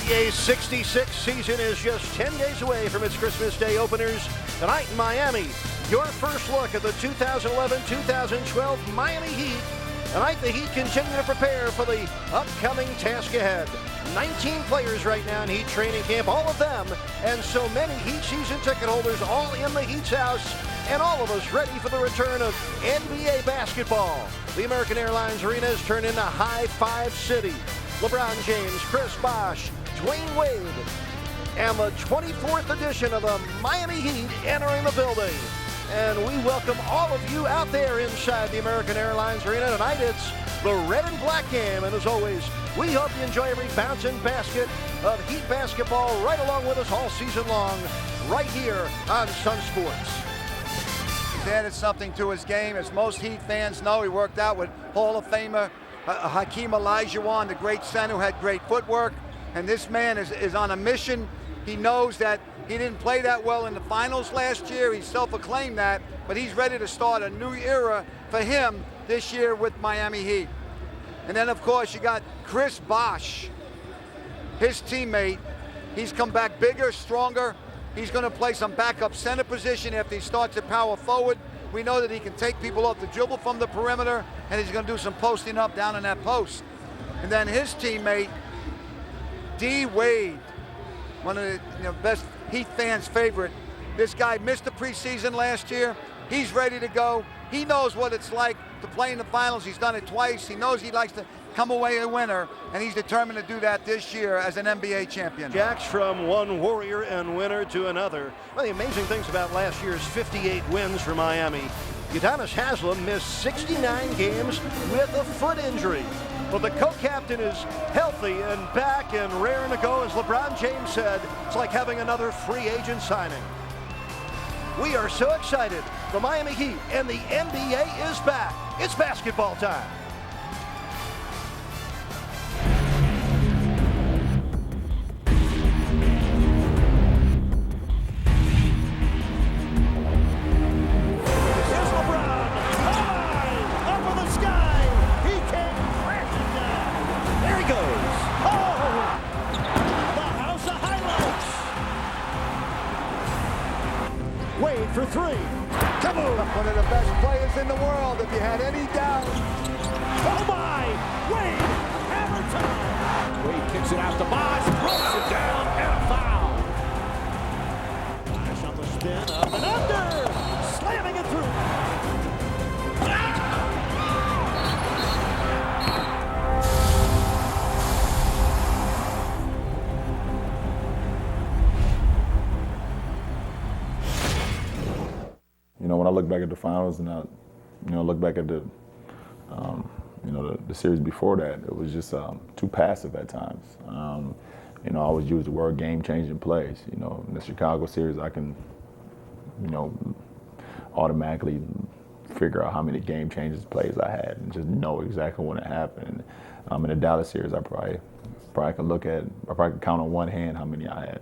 NBA 66 season is just 10 days away from its Christmas Day openers. Tonight in Miami, your first look at the 2011-2012 Miami Heat. Tonight, the Heat continue to prepare for the upcoming task ahead. 19 players right now in Heat training camp, all of them, and so many Heat season ticket holders all in the Heat's house, and all of us ready for the return of NBA basketball. The American Airlines Arena has turned into High Five City. LeBron James, Chris Bosh, Dwayne Wade, and the 24th edition of the Miami Heat entering the building. And we welcome all of you out there inside the American Airlines Arena. Tonight it's the red and black game, and as always, we hope you enjoy every bounce and basket of Heat basketball right along with us all season long, right here on Sunsports. He's added something to his game. As most Heat fans know, he worked out with Hall of Famer Hakeem Olajuwon, the great center who had great footwork. And this man is on a mission. He knows that he didn't play that well in the finals last year. He self-acclaimed that, but he's ready to start a new era for him this year with Miami Heat. And then, of course, you got Chris Bosh, his teammate. He's come back bigger, stronger. He's going to play some backup center position after he starts at power forward. We know that he can take people off the dribble from the perimeter, and he's going to do some posting up down in that post. And then his teammate, D. Wade, one of the best Heat fans' favorite. This guy missed the preseason last year. He's ready to go. He knows what it's like to play in the finals. He's done it twice. He knows he likes to come away a winner, and he's determined to do that this year as an NBA champion. Jacks from one warrior and winner to another. One of the amazing things about last year's 58 wins for Miami, Udonis Haslem missed 69 games with a foot injury. But the co-captain is healthy and back and raring to go. As LeBron James said, it's like having another free agent signing. We are so excited. The Miami Heat and the NBA is back. It's basketball time. Wade for three. Kaboom! One of the best players in the world, if you had any doubt. Oh my! Wade! Hammer time! Wade kicks it out to Bosh, throws it down, and a foul. Bosh on the spin, up and under! Slamming it through! You know, when I look back at the finals and I, look back at the, the series before that, it was just too passive at times. I always use the word game-changing plays. In the Chicago series, I can, automatically figure out how many game-changing plays I had and just know exactly when it happened. In the Dallas series, I probably could could count on one hand how many I had.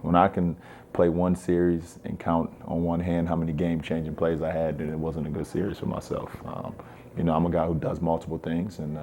When I can play one series and count on one hand how many game-changing plays I had, then it wasn't a good series for myself. I'm a guy who does multiple things, and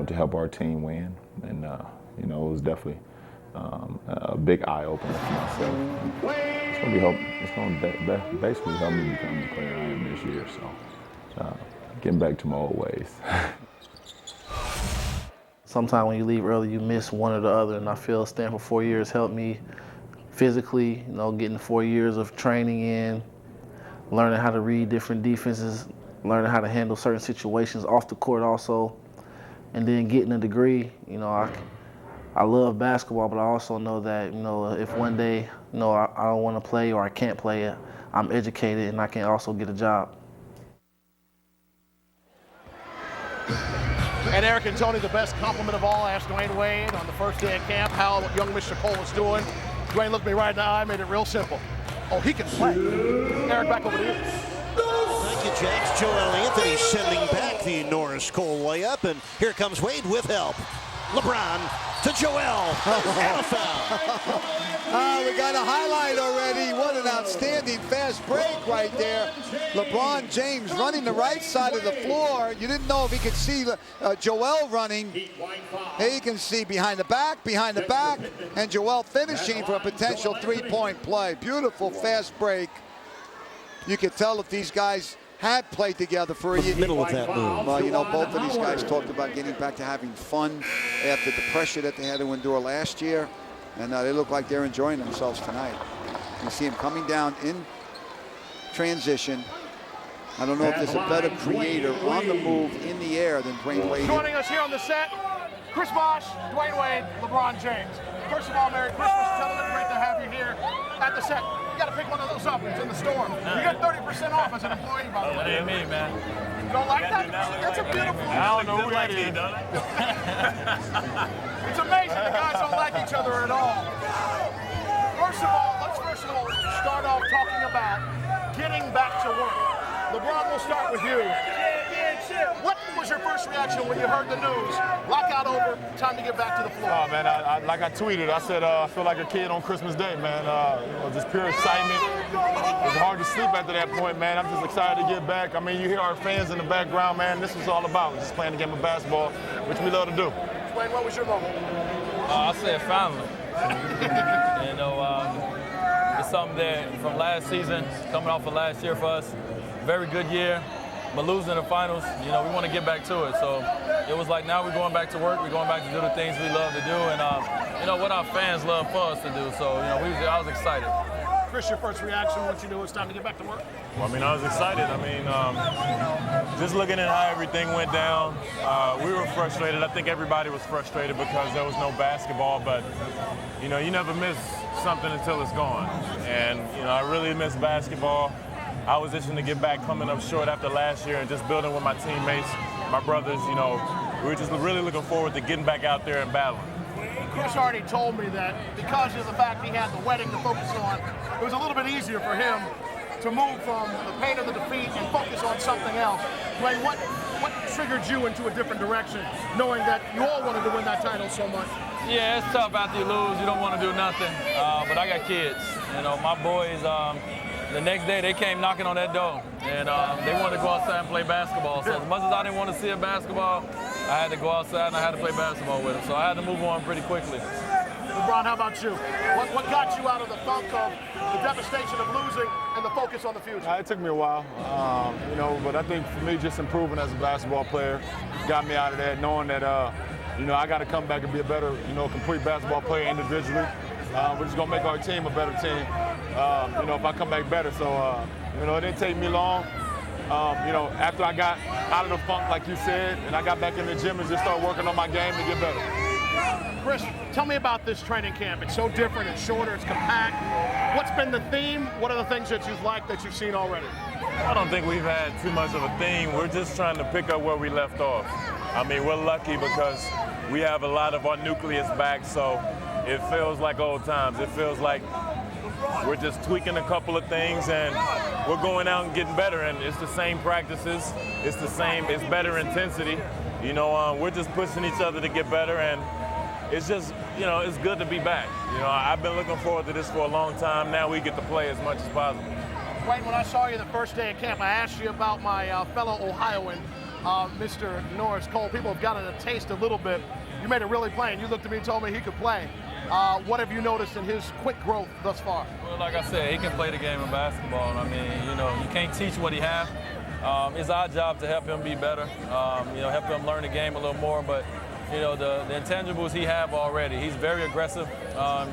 to help our team win, and it was definitely a big eye opener for myself. It's going to basically help me become the player I am this year. So, getting back to my old ways. Sometimes when you leave early, you miss one or the other, and I feel staying for 4 years helped me physically, getting 4 years of training in, learning how to read different defenses, learning how to handle certain situations off the court also, and then getting a degree. I love basketball, but I also know that, if one day, I don't want to play or I can't play it, I'm educated and I can also get a job. And Eric and Tony, the best compliment of all, asked Dwayne Wade on the first day of camp how young Mr. Cole was doing. Dwayne looked me right in the eye, made it real simple. Oh, he can play. Eric, back over to you. Thank you, Jacks. Joel Anthony sending back the Norris Cole layup, and here comes Wade with help. LeBron to Joel. And a foul. We got a highlight already. What an outstanding fast break right there. LeBron James running the right side of the floor. You didn't know if he could see Joel running. Here you can see behind the back, and Joel finishing for a potential three-point play. Beautiful fast break. You could tell if these guys had played together for a year. Middle of that move. Well, you know, both of these guys talked about getting back to having fun after the pressure that they had to endure last year. And they look like they're enjoying themselves tonight. You see him coming down in transition. I don't know if there's a better creator on the move in the air than Dwayne Wade. Joining us here on the set, Chris Bosh, Dwayne Wade, LeBron James. First of all, Merry Christmas, gentlemen. Great to have you here at the set. You got to pick one of those up. It's in the store. You get 30% off as an employee, by the way. What do you mean, man? You don't like that? That's a beautiful. I don't know who that is. It's amazing the guys don't like each other at all. First of all, let's start off talking about getting back to work. LeBron, we'll start with you. What was your first reaction when you heard the news? Lockout over, time to get back to the floor. Oh, man, like I tweeted, I said, I feel like a kid on Christmas Day, man. Just pure excitement. It was hard to sleep after that point, man. I'm just excited to get back. I mean, you hear our fans in the background, man. This was all about just playing the game of basketball, which we love to do. Dwayne, what was your moment? I said finally. You know, it's something that from last season, coming off of last year for us, very good year, but losing the finals, you know, we want to get back to it. So it was like now we're going back to work, we're going back to do the things we love to do, and you know, what our fans love for us to do. So, you know, I was excited. Chris, your first reaction once you knew it was time to get back to work? Well, I mean, I was excited. I mean, just looking at how everything went down, we were frustrated. I think everybody was frustrated because there was no basketball, but, you know, you never miss something until it's gone. And, you know, I really miss basketball. I was itching to get back, coming up short after last year and just building with my teammates, my brothers. You know, we were just really looking forward to getting back out there and battling. Chris already told me that because of the fact he had the wedding to focus on, it was a little bit easier for him to move from the pain of the defeat and focus on something else. Dwayne, what triggered you into a different direction, knowing that you all wanted to win that title so much? Yeah, it's tough after you lose. You don't want to do nothing. But I got kids. You know, my boys, the next day they came knocking on that door, and they wanted to go outside and play basketball. So as much as I didn't want to see a basketball, I had to go outside and I had to play basketball with them. So I had to move on pretty quickly. LeBron, how about you? What got you out of the funk of the devastation of losing and the focus on the future? It took me a while, you know, but I think for me, just improving as a basketball player got me out of that, knowing that, you know, I got to come back and be a better, you know, complete basketball player individually. We're just going to make our team a better team, you know, if I come back better. So, you know, it didn't take me long. You know, after I got out of the funk, like you said, and I got back in the gym and just started working on my game to get better. Chris, tell me about this training camp. It's so different, it's shorter, it's compact. What's been the theme? What are the things that you've liked that you've seen already? I don't think we've had too much of a theme. We're just trying to pick up where we left off. I mean, we're lucky because we have a lot of our nucleus back, so it feels like old times. It feels like we're just tweaking a couple of things and we're going out and getting better, and it's the same practices, it's better intensity. You know, we're just pushing each other to get better, and it's just, you know, it's good to be back. You know, I've been looking forward to this for a long time. Now we get to play as much as possible. Wayne, when I saw you the first day of camp, I asked you about my fellow Ohioan, Mr. Norris Cole. People have gotten a taste a little bit. You made it really plain. You looked at me and told me he could play. What have you noticed in his quick growth thus far? Well, like I said, he can play the game of basketball. I mean, you know, you can't teach what he has. It's our job to help him be better, you know, help him learn the game a little more. But, you know, the intangibles he have already. He's very aggressive.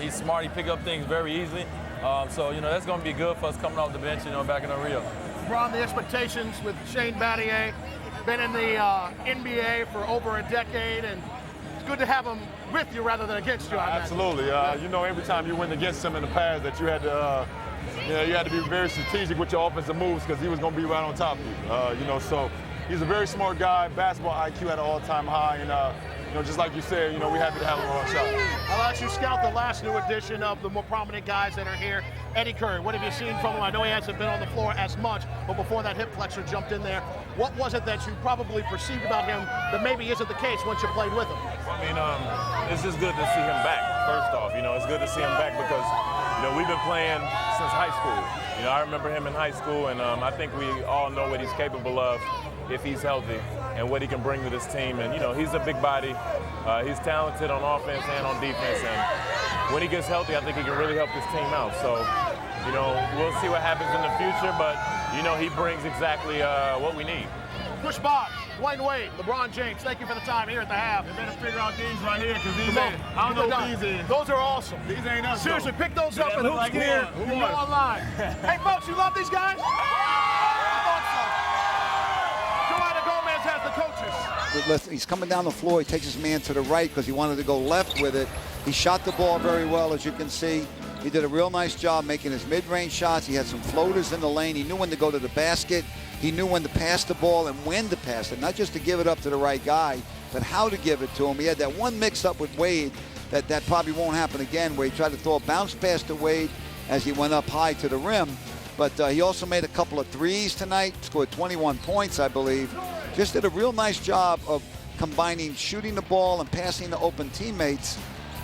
He's smart. He pick up things very easily. So, you know, that's going to be good for us coming off the bench, you know, back in Rio. Ron, the expectations with Shane Battier, been in the NBA for over a decade, and it's good to have him with you rather than against you. Absolutely. You know, every time you went against him in the past that you had to, you know, you had to be very strategic with your offensive moves because he was going to be right on top of you. You know, so he's a very smart guy, basketball IQ at an all-time high, and just like you said, we're happy to have him on our shot. I'll let you scout the last new addition of the more prominent guys that are here. Eddie Curry, what have you seen from him? I know he hasn't been on the floor as much, but before that hip flexor jumped in there, what was it that you probably perceived about him that maybe isn't the case once you played with him? I mean, it's just good to see him back, first off. It's good to see him back because, we've been playing since high school. I remember him in high school, and I think we all know what he's capable of if he's healthy and what he can bring to this team. And, he's a big body. He's talented on offense and on defense. And when he gets healthy, I think he can really help this team out. So, we'll see what happens in the future, but, he brings exactly what we need. Chris Bosh, Dwayne Wade, LeBron James, thank you for the time here at the half. You better figure out these right here, because these ain't, I don't know what these is. Those are awesome. These ain't us. Seriously, pick those up at look Hoops like Gear. one. You can go online. Hey, folks, you love these guys? I thought so. Joanna Gomez has the coaches. He's coming down the floor. He takes his man to the right because he wanted to go left with it. He shot the ball very well, as you can see. He did a real nice job making his mid-range shots. He had some floaters in the lane. He knew when to go to the basket. He knew when to pass the ball and when to pass it. Not just to give it up to the right guy, but how to give it to him. He had that one mix-up with Wade that probably won't happen again, where he tried to throw a bounce pass to Wade as he went up high to the rim. But he also made a couple of threes tonight, scored 21 points, I believe. Just did a real nice job of combining shooting the ball and passing to open teammates.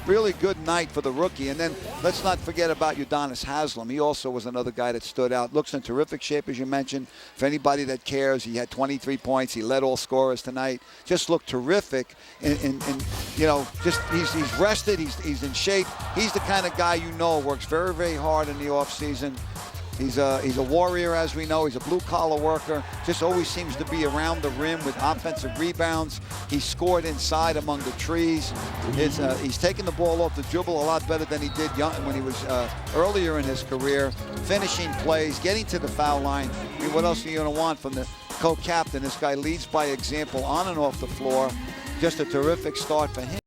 Really good night for the rookie. And then let's not forget about Udonis Haslem. He also was another guy that stood out. Looks in terrific shape, as you mentioned. For anybody that cares, he had 23 points. He led all scorers tonight. Just looked terrific. And he's rested. He's in shape. He's the kind of guy works very, very hard in the offseason. He's a warrior, as we know. He's a blue-collar worker. Just always seems to be around the rim with offensive rebounds. He scored inside among the trees. He's taking the ball off the dribble a lot better than he did when he was earlier in his career. Finishing plays, getting to the foul line. I mean, what else are you going to want from the co-captain? This guy leads by example on and off the floor. Just a terrific start for him.